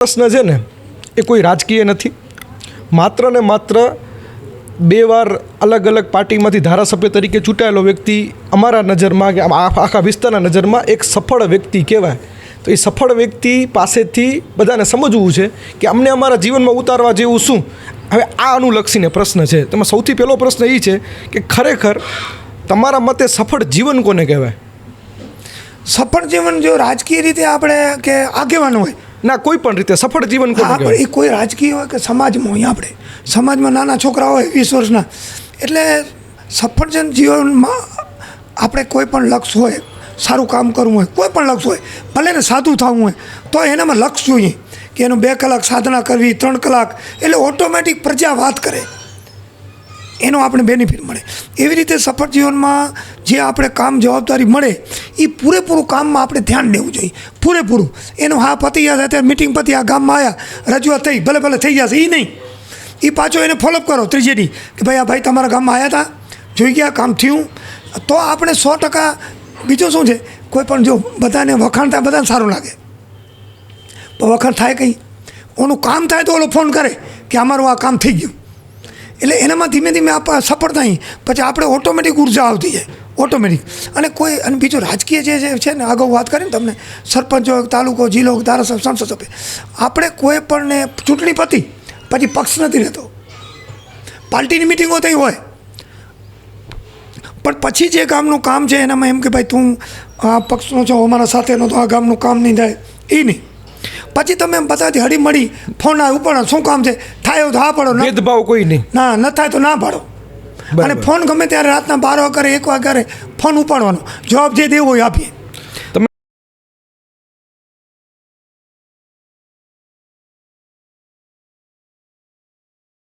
પ્રશ્ન છે ને એ કોઈ રાજકીય નથી, માત્ર ને માત્ર 2 વાર અલગ અલગ પાર્ટીમાંથી ધારાસભ્ય તરીકે ચૂંટાયેલો વ્યક્તિ અમારા નજરમાં કે આખા વિસ્તારના નજરમાં એક સફળ વ્યક્તિ કહેવાય. તો એ સફળ વ્યક્તિ પાસેથી બધાને સમજવું છે કે અમને અમારા જીવનમાં ઉતારવા જેવું શું. હવે આ અનુલક્ષીને પ્રશ્ન છે. તેમાં સૌથી પહેલો પ્રશ્ન એ છે કે ખરેખર તમારા મતે સફળ જીવન કોને કહેવાય? સફળ જીવન જો રાજકીય રીતે આપણે કે આગેવાન હોય ના, કોઈ પણ રીતે સફળ જીવન કોને કહેવાય? એ કોઈ રાજકીય હોય કે સમાજમાં હોય. આપણે સમાજમાં નાના છોકરા હોય 20 વર્ષના, એટલે સફળ જીવનમાં આપણે કોઈ પણ લક્ષ્ય હોય, સારું કામ કરવું હોય, કોઈ પણ લક્ષ્ય હોય, ભલે ને સાદું થવું હોય, તો એનામાં લક્ષ્ય જોઈએ કે એનું 2 કલાક સાધના કરવી, 3 કલાક, એટલે ઓટોમેટિક પ્રજા વાત કરે, એનો આપણે બેનિફિટ મળે. એવી રીતે સફળ જીવનમાં જે આપણે કામ જવાબદારી મળે એ પૂરેપૂરું કામમાં આપણે ધ્યાન દેવું જોઈએ, પૂરેપૂરું. એનું હા પતી ગયા, અત્યારે મિટિંગ પતી, આ ગામમાં આવ્યા, રજૂઆત થઈ, ભલે ભલે થઈ જશે, એ નહીં. એ પાછો એને ફોલોઅપ કરો ત્રીજેથી કે ભાઈ આ ભાઈ તમારા ગામમાં આવ્યા હતા, જોઈ ગયા, કામ થયું, તો આપણે 100%. બીજું શું છે, કોઈ પણ જો બધાને વખાણ થાય, બધાને સારું લાગે, પણ વખાણ થાય કંઈ, ઓનું કામ થાય તો ઓલો ફોન કરે કે અમારું આ કામ થઈ ગયું. એટલે એનામાં ધીમે ધીમે આપણે સફળ થઈ, પછી આપણે ઓટોમેટિક ઉર્જા આવતી જાય, ઓટોમેટિક. અને બીજું રાજકીય જે છે ને, અગાઉ વાત કરીને તમને, સરપંચ હોય, તાલુકો, જિલ્લો, ધારાસભ્ય, સંસદ સભ્ય, આપણે કોઈ પણને ચૂંટણી પતી પછી પક્ષ નથી રહેતો. પાર્ટીની મિટિંગો થઈ હોય, પણ પછી જે ગામનું કામ છે એનામાં એમ કે ભાઈ તું આ પક્ષનો છો, અમારા સાથેનો, તો આ ગામનું કામ નહીં થાય, એ નહીં. પછી તમે બધાથી હળી મળી ફોન આવે, ઉપાડો, શું કામ છે, થાય એવું તો હા પાડો, ભેદભાવ કોઈ નહીં, ના ન થાય તો ના પાડો. અને ફોન ગમે ત્યારે રાતના 12 વાગે 1 વાગે ફોન ઉપાડવાનો, જવાબ જે દેવો હોય આપીએ.